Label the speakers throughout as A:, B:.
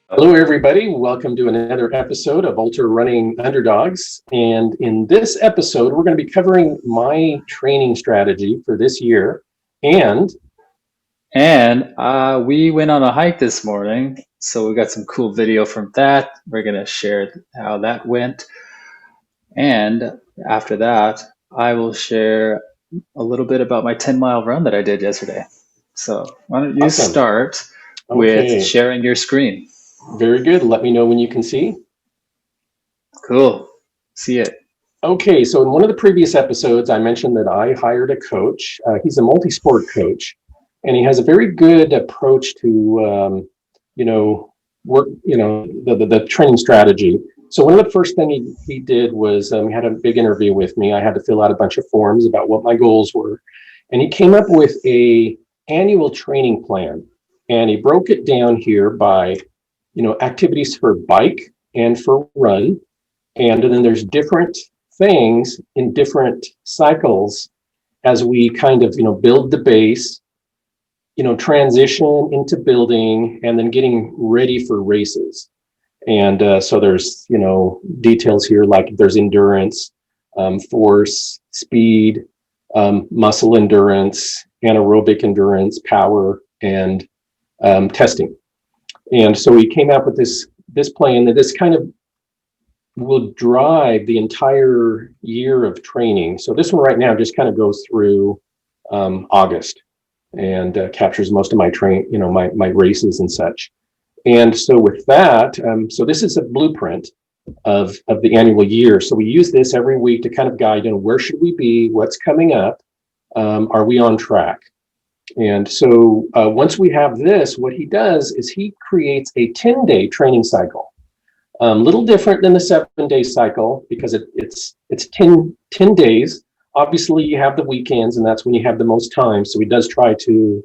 A: Hello, everybody. Welcome to another episode of Ultra Running Underdogs. And in this episode, we're going to be covering my training strategy for this year. And
B: we went on a hike this morning, so we got some cool video from that. We're going to share how that went. And after that, I will share a little bit about my 10-mile run that I did yesterday. So why don't you
A: Awesome.
B: start
A: Okay.
B: with sharing your screen?
A: Very good. Let me know when you can see.
B: Cool. See it.
A: Okay, so in one of the previous episodes, I mentioned that I hired a coach. He's a multi-sport coach, and he has a very good approach to, work, the training strategy. So one of the first things he did was he had a big interview with me. I had to fill out a bunch of forms about what my goals were, and he came up with a annual training plan, and he broke it down here by, activities for bike and for run, and then there's different things in different cycles as we kind of build the base, transition into building, and then getting ready for races. And so there's details here, like there's endurance, force, speed, muscle endurance, anaerobic endurance, power, and testing. And so we came up with this plan that this kind of will drive the entire year of training. So this one right now just kind of goes through August and captures most of my my races and such. And so with that, so this is a blueprint of the annual year. So we use this every week to kind of guide, where should we be, what's coming up, are we on track? And so once we have this, what he does is he creates a 10-day training cycle. Little different than the 7-day cycle because it's 10 days. Obviously, you have the weekends, and that's when you have the most time. So he does try to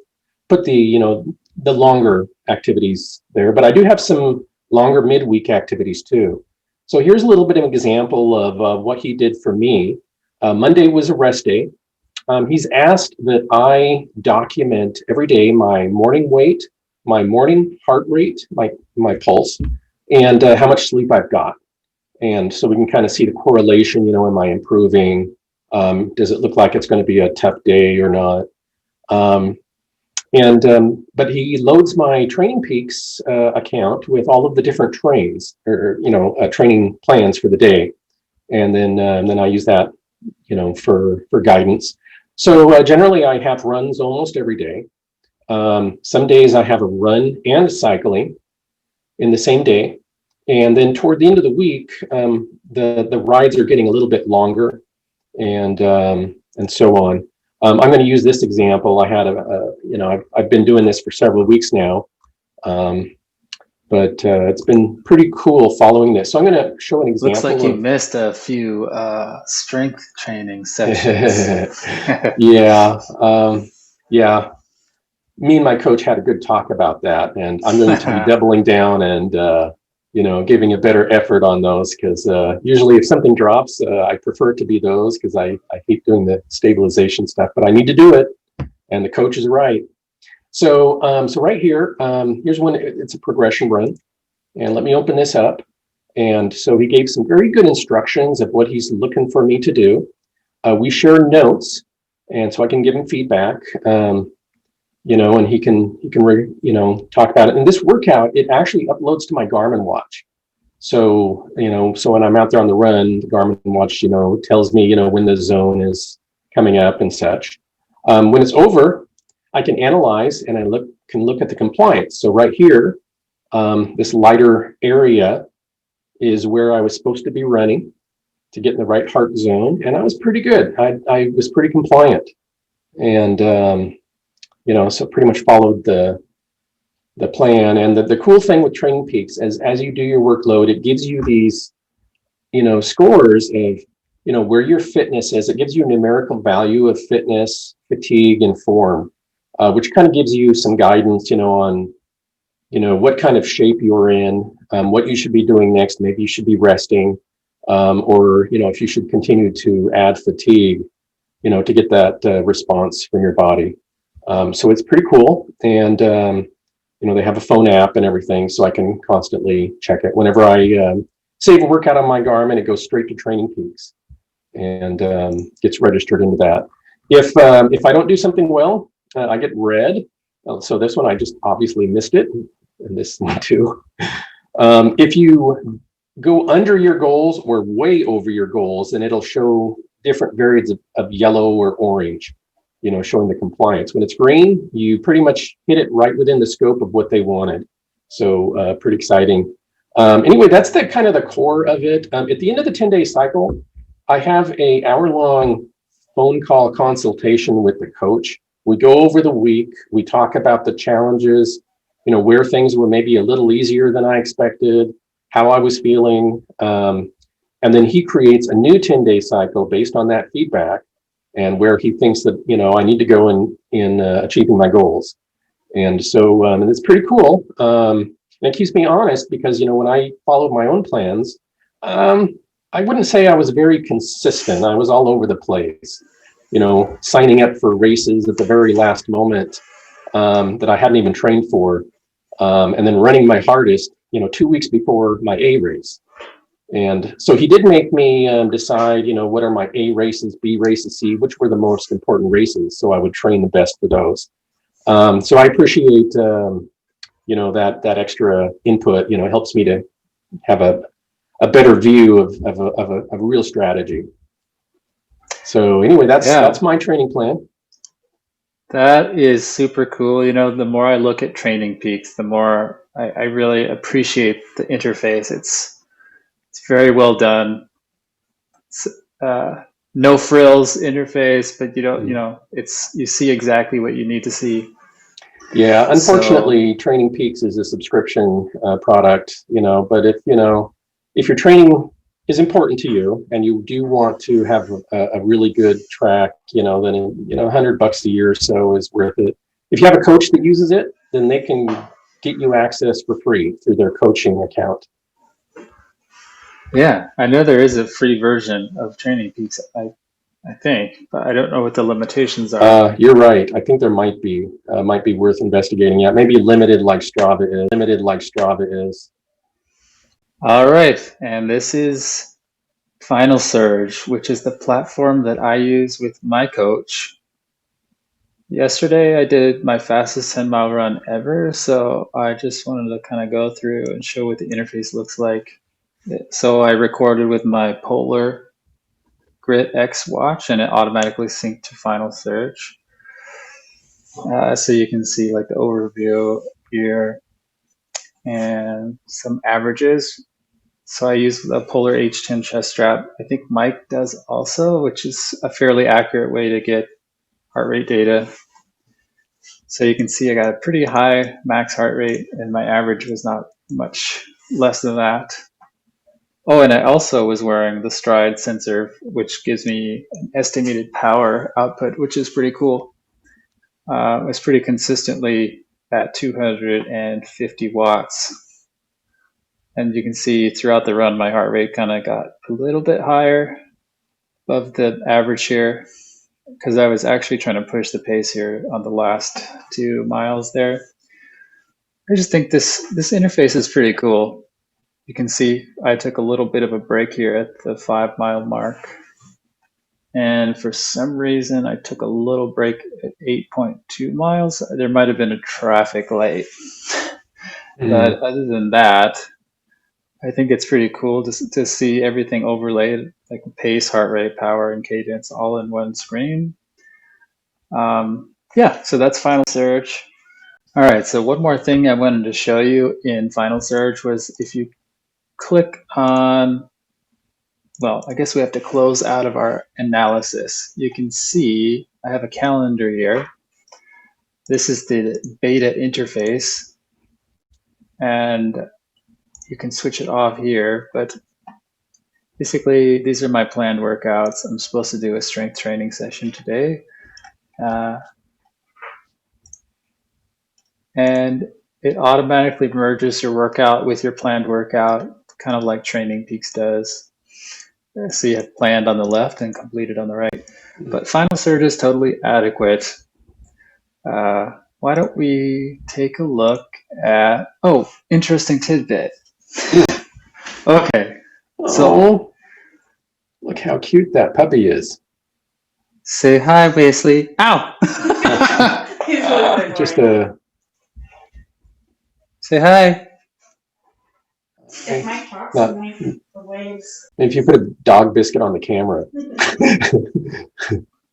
A: put the longer activities there. But I do have some longer midweek activities too. So here's a little bit of an example of what he did for me. Monday was a rest day. He's asked that I document every day my morning weight, my morning heart rate, my pulse, and how much sleep I've got. And so we can kind of see the correlation, am I improving? Does it look like it's going to be a tough day or not? But he loads my Training Peaks account with all of the different trains or, training plans for the day. And then I use that, for guidance. So generally I have runs almost every day. Some days I have a run and cycling in the same day. And then toward the end of the week, the rides are getting a little bit longer and so on. I'm going to use this example. I had I've been doing this for several weeks now, but it's been pretty cool following this. So I'm going to show an example.
B: Looks like you missed a few strength training sessions.
A: Yeah. Me and my coach had a good talk about that, and I'm going to be doubling down and giving a better effort on those because usually if something drops, I prefer it to be those because I hate doing the stabilization stuff, but I need to do it, and the coach is right. So right here, here's one. It's a progression run, and let me open this up. And so he gave some very good instructions of what he's looking for me to do. We share notes, and so I can give him feedback. And he can talk about it. And this workout, it actually uploads to my Garmin watch. So, so when I'm out there on the run, the Garmin watch, tells me, when the zone is coming up and such. When it's over, I can analyze and I can look at the compliance. So right here, this lighter area is where I was supposed to be running to get in the right heart zone. And I was pretty good. I was pretty compliant. And, so pretty much followed the plan. And the cool thing with Training Peaks is as you do your workload, it gives you these, scores of, where your fitness is. It gives you a numerical value of fitness, fatigue, and form, which kind of gives you some guidance, on, what kind of shape you're in, what you should be doing next. Maybe you should be resting, or, if you should continue to add fatigue. to get that response from your body. So it's pretty cool. And, they have a phone app and everything, so I can constantly check it. Whenever I save a workout on my Garmin, it goes straight to Training Peaks and gets registered into that. If I don't do something well, I get red. So this one, I just obviously missed it, and this one too. If you go under your goals or way over your goals, then it'll show different variants of yellow or orange, showing the compliance. When it's green, you pretty much hit it right within the scope of what they wanted. So pretty exciting. Anyway, that's the kind of the core of it. At the end of the 10-day cycle, I have a hour-long phone call consultation with the coach. We go over the week. We talk about the challenges, where things were maybe a little easier than I expected, how I was feeling. And then he creates a new 10-day cycle based on that feedback and where he thinks that, I need to go in achieving my goals. And so and it's pretty cool. And it keeps me honest because, when I followed my own plans, I wouldn't say I was very consistent. I was all over the place, signing up for races at the very last moment that I hadn't even trained for. And then running my hardest, 2 weeks before my A race. And so he did make me decide, what are my A races, B races, C, which were the most important races. So I would train the best for those. So I appreciate, that extra input, helps me to have a better view of a real strategy. So anyway, that's my training plan.
B: That is super cool. The more I look at Training Peaks, the more I really appreciate the interface. It's very well done. It's no frills interface, but you see exactly what you need to see.
A: Yeah, unfortunately, Training Peaks is a subscription product, but if your training is important to you and you do want to have a really good track, then $100 a year or so is worth it. If you have a coach that uses it, then they can get you access for free through their coaching account.
B: Yeah, I know there is a free version of Training Peaks, I think, but I don't know what the limitations are.
A: You're right. I think there might be worth investigating. Yeah, maybe limited like Strava is.
B: All right, and this is Final Surge, which is the platform that I use with my coach. Yesterday, I did my fastest 10-mile run ever, so I just wanted to kind of go through and show what the interface looks like. So I recorded with my Polar Grit X watch, and it automatically synced to Final Surge. So you can see like the overview here and some averages. So I use the Polar H10 chest strap. I think Mike does also, which is a fairly accurate way to get heart rate data. So you can see I got a pretty high max heart rate and my average was not much less than that. Oh, and I also was wearing the Stride sensor, which gives me an estimated power output, which is pretty cool. It's pretty consistently at 250 watts. And you can see throughout the run, my heart rate kind of got a little bit higher above the average here because I was actually trying to push the pace here on the last 2 miles there. I just think this interface is pretty cool. You can see I took a little bit of a break here at the 5-mile mark. And for some reason, I took a little break at 8.2 miles. There might have been a traffic light. But other than that, I think it's pretty cool to see everything overlaid, like pace, heart rate, power, and cadence all in one screen. Yeah, so that's Final Surge. All right, so one more thing I wanted to show you in Final Surge was if you click on, well, I guess we have to close out of our analysis. You can see I have a calendar here. This is the beta interface, and you can switch it off here, but basically these are my planned workouts. I'm supposed to do a strength training session today. And it automatically merges your workout with your planned workout, kind of like Training Peaks does. So you had planned on the left and completed on the right. But final surge is totally adequate. Why don't we take a look at, oh, interesting tidbit. Okay, so
A: Oh, look how cute that puppy is.
B: say hi, Wesley. Ow!
C: He's really
A: Just
C: annoying.
B: Say hi.
C: If Mike talks,
A: Not-
C: he makes the waves.
A: if you put a dog biscuit on the camera.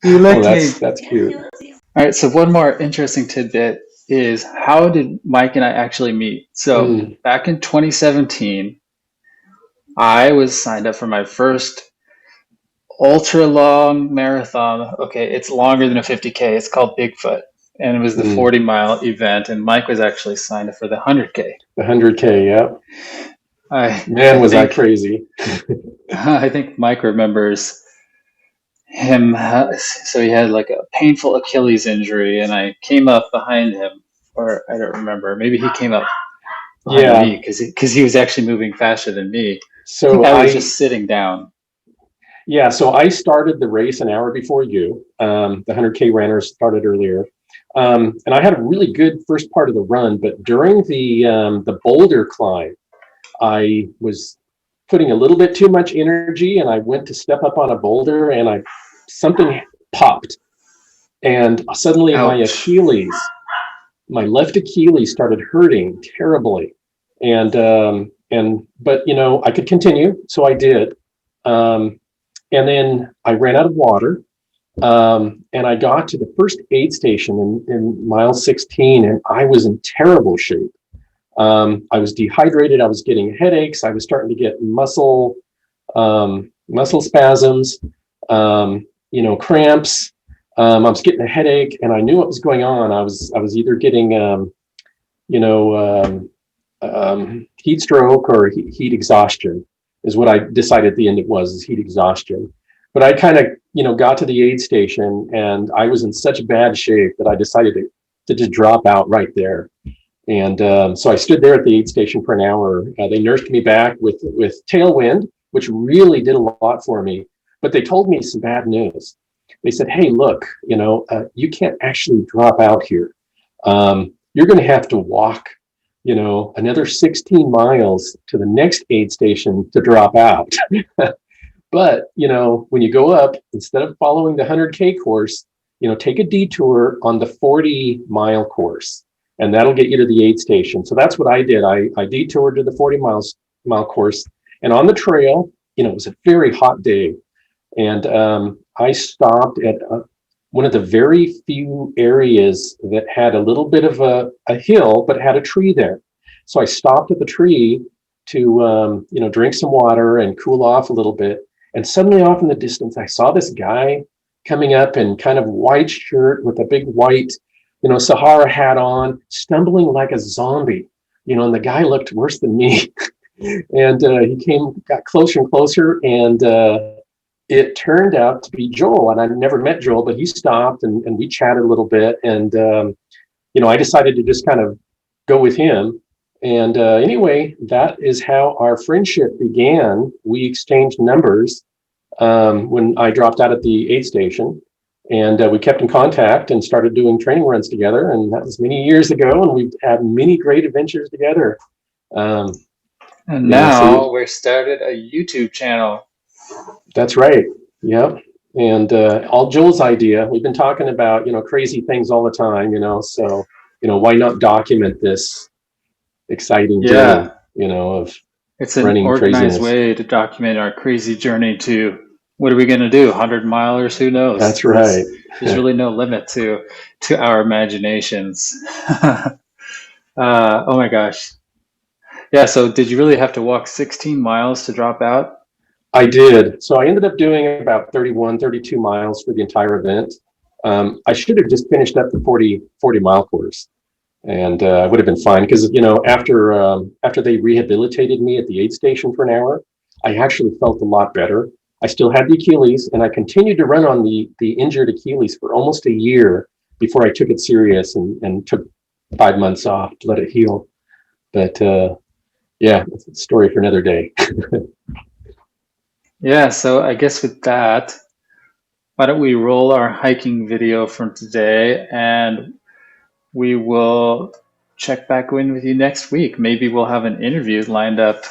B: You licked me.
A: That's cute.
B: All right, so one more interesting tidbit is how did Mike and I actually meet? So back in 2017, I was signed up for my first ultra long marathon. Okay, it's longer than a 50K. It's called Bigfoot. And it was the 40-mile event. And Mike was actually signed up for the 100K.
A: The 100K, yeah. Man, was I crazy.
B: I think Mike remembers him. So he had like a painful Achilles injury, and I came up behind him, or I don't remember. Maybe he came up behind me because he was actually moving faster than me.
A: So
B: I was just sitting down.
A: Yeah, so I started the race an hour before you. The 100K runners started earlier. And I had a really good first part of the run, but during the boulder climb, I was putting a little bit too much energy, and I went to step up on a boulder, and something popped, and suddenly
B: Ouch.
A: my left Achilles started hurting terribly, but I could continue, so I did, and then I ran out of water. And I got to the first aid station in mile 16, and I was in terrible shape. I was dehydrated. I was getting headaches. I was starting to get muscle spasms, cramps. I was getting a headache, and I knew what was going on. I was either getting, heat stroke or heat exhaustion is what I decided at the end it was, is heat exhaustion. But I kind of, got to the aid station, and I was in such bad shape that I decided to just drop out right there. And so I stood there at the aid station for an hour. They nursed me back with tailwind, which really did a lot for me. But they told me some bad news. They said, hey, look, you can't actually drop out here. You're going to have to walk, another 16 miles to the next aid station to drop out. But, when you go up, instead of following the 100K course, take a detour on the 40-mile course, and that'll get you to the aid station. So that's what I did. I detoured to the 40-mile course, and on the trail, it was a very hot day. And I stopped at one of the very few areas that had a little bit of a hill, but had a tree there. So I stopped at the tree to, drink some water and cool off a little bit. And suddenly off in the distance, I saw this guy coming up in kind of white shirt with a big white, Sahara hat on, stumbling like a zombie, and the guy looked worse than me. And he got closer and closer, and it turned out to be Joel. And I never met Joel, but he stopped, and we chatted a little bit. And, I decided to just kind of go with him. And anyway, that is how our friendship began. We exchanged numbers when I dropped out at the aid station, and we kept in contact and started doing training runs together. And that was many years ago, and we've had many great adventures together.
B: And now we're started a YouTube channel.
A: That's right. Yep. And all Joel's idea. We've been talking about, crazy things all the time, so, why not document this exciting journey, of
B: it's an organized way to document our crazy journey to what are we going to do, 100 milers, who knows?
A: That's right.
B: There's really no limit to our imaginations. Oh my gosh. Yeah, so did you really have to walk 16 miles to drop out?
A: I did. So I ended up doing about 31, 32 miles for the entire event. I should have just finished up the 40-mile course. And I would have been fine because, after they rehabilitated me at the aid station for an hour, I actually felt a lot better. I still had the Achilles, and I continued to run on the injured Achilles for almost a year before I took it serious and took 5 months off to let it heal. But yeah, it's a story for another day.
B: Yeah, so I guess with that, why don't we roll our hiking video from today, and we will check back in with you next week. Maybe we'll have an interview lined up.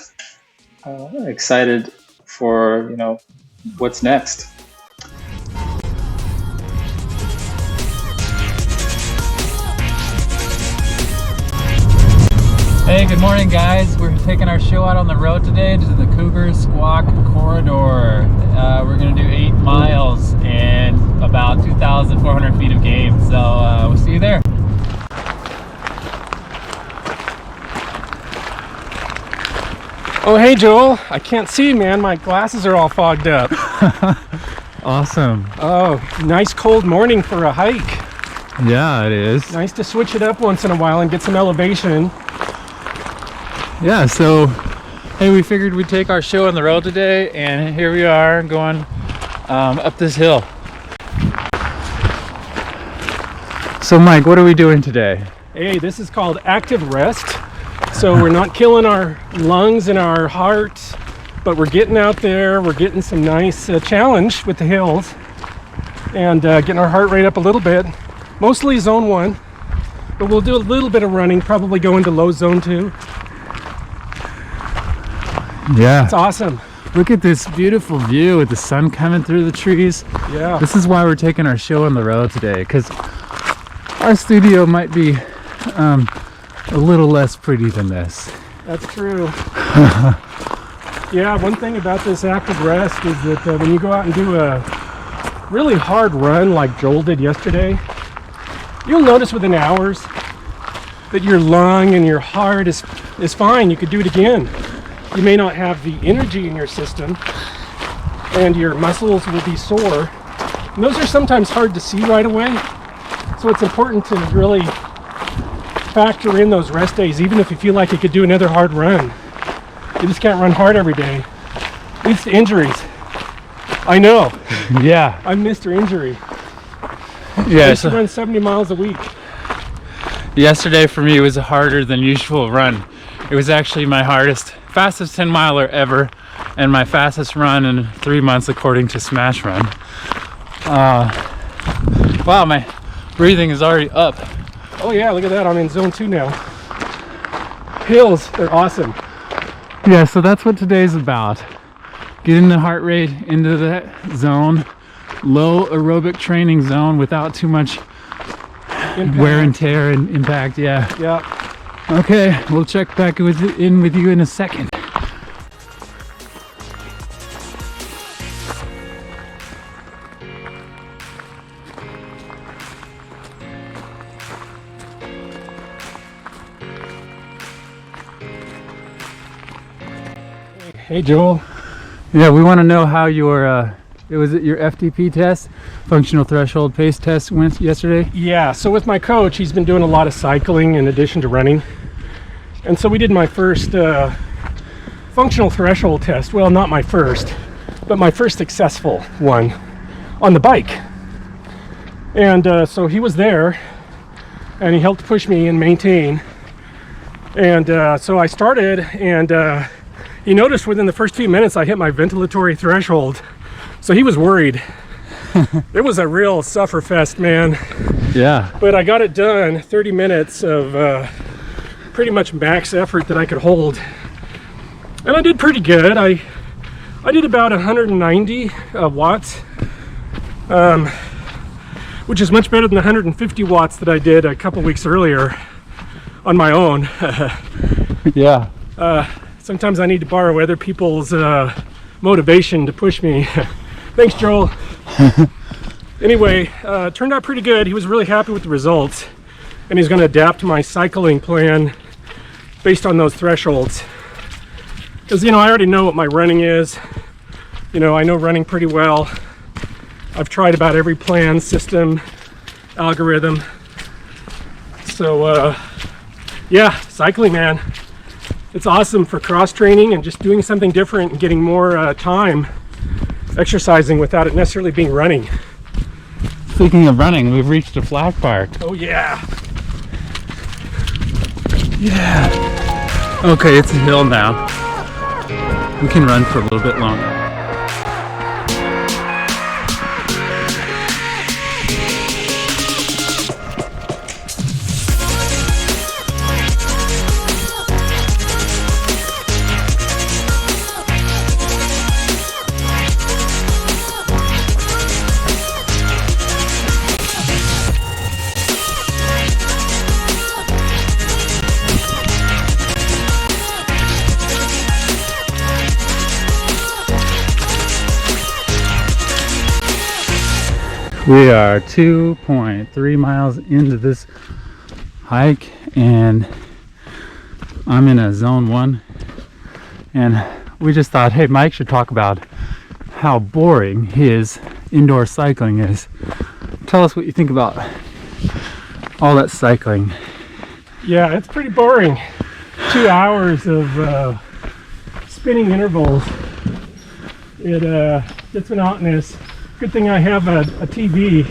B: Excited for, what's next. Hey, good morning, guys. We're taking our show out on the road today to the Cougar Squawk Corridor. We're going to do 8 miles and about 2,400 feet of game. So we'll see you there.
A: Oh, hey, Joel. I can't see, man. My glasses are all fogged up.
B: Awesome.
A: Oh, nice cold morning for a hike.
B: Yeah, it is.
A: Nice to switch it up once in a while and get some elevation.
B: Yeah, so hey, we figured we'd take our show on the road today, and here we are going up this hill. So Mike, what are we doing today?
A: Hey, this is called active rest. So we're not killing our lungs and our heart, but we're getting out there, we're getting some nice challenge with the hills, and getting our heart rate up a little bit. Mostly zone 1, but we'll do a little bit of running, probably go into low zone 2.
B: Yeah.
A: It's awesome.
B: Look at this beautiful view with the sun coming through the trees.
A: Yeah.
B: This is why we're taking our show on the road today, because our studio might be a little less pretty than this.
A: That's true. Yeah, one thing about this active rest is that when you go out and do a really hard run like Joel did yesterday, you'll notice within hours that your lung and your heart is fine. You could do it again. You may not have the energy in your system, and your muscles will be sore. And those are sometimes hard to see right away. So it's important to really factor in those rest days, even if you feel like you could do another hard run. You just can't run hard every day. Leads to injuries. I know.
B: Yeah.
A: I'm Mr. Injury.
B: Yeah.
A: I used to run 70 miles a week.
B: Yesterday for me was a harder than usual run. It was actually my fastest 10 miler ever, and my fastest run in 3 months according to Smash Run. Wow, my breathing is already up.
A: Oh yeah, look at that, I'm in zone 2 now. Hills, they're awesome.
B: Yeah, so that's what today's about. Getting the heart rate into that zone, low aerobic training zone without too much wear and tear and impact. Yeah. Okay, we'll check back in with you in a second.
A: Hey Joel.
B: Yeah, we want to know how your your FTP test, functional threshold pace test, went yesterday.
A: Yeah, so with my coach, he's been doing a lot of cycling in addition to running. And so we did my first functional threshold test. Well, not my first, but my first successful one on the bike. And so he was there, and he helped push me and maintain. And so I started, and he noticed within the first few minutes I hit my ventilatory threshold. So he was worried. It was a real sufferfest, man.
B: Yeah.
A: But I got it done, 30 minutes of pretty much max effort that I could hold. And I did pretty good. I did about 190 watts, which is much better than the 150 watts that I did a couple weeks earlier on my own.
B: Yeah.
A: Sometimes I need to borrow other people's motivation to push me. Thanks, Joel. Anyway, turned out pretty good. He was really happy with the results, and he's going to adapt my cycling plan based on those thresholds. Because, I already know what my running is. I know running pretty well. I've tried about every plan, system, algorithm. So, yeah, cycling, man. It's awesome for cross training and just doing something different and getting more time exercising without it necessarily being running.
B: Speaking of running, we've reached a flat part.
A: Oh yeah.
B: Yeah. Okay, it's a hill now. We can run for a little bit longer.
D: We are 2.3 miles into this hike, and I'm in a zone 1, and we just thought, hey, Mike should talk about how boring his indoor cycling is. Tell us what you think about all that cycling.
E: Yeah, it's pretty boring. 2 hours of spinning intervals. It gets monotonous. Good thing I have a TV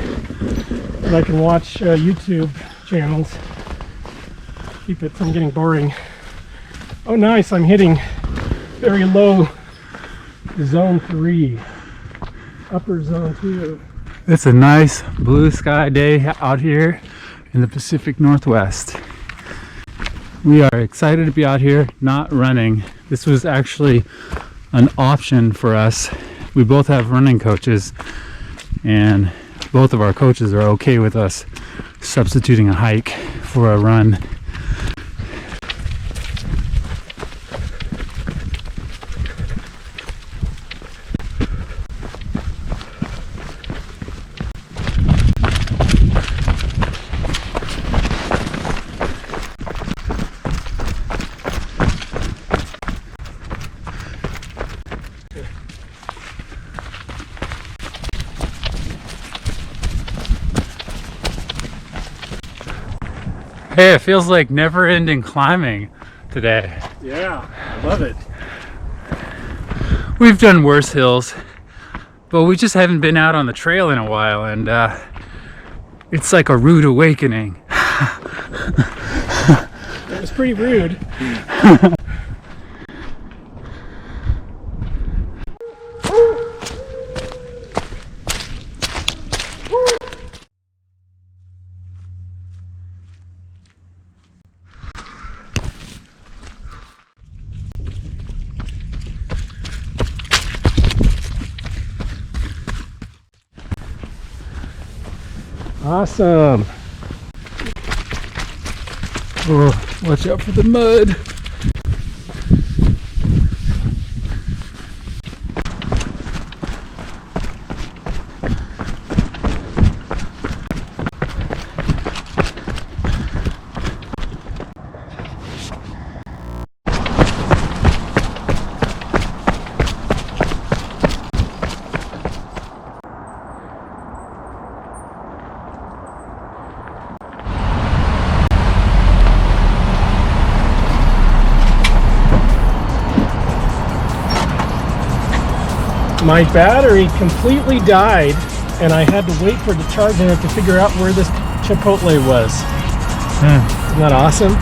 E: that I can watch YouTube channels. Keep it from getting boring. Oh nice, I'm hitting very low zone 3, upper zone 2.
D: It's a nice blue sky day out here in the Pacific Northwest. We are excited to be out here, not running. This was actually an option for us. We both have running coaches, and both of our coaches are okay with us substituting a hike for a run. Hey, it feels like never-ending climbing today.
E: Yeah, I love it.
D: We've done worse hills, but we just haven't been out on the trail in a while, and it's like a rude awakening.
E: It was pretty rude. Awesome.
D: Oh, watch out for the mud.
E: My battery completely died, and I had to wait for it to charge in it to figure out where this Chipotle was. Isn't that awesome?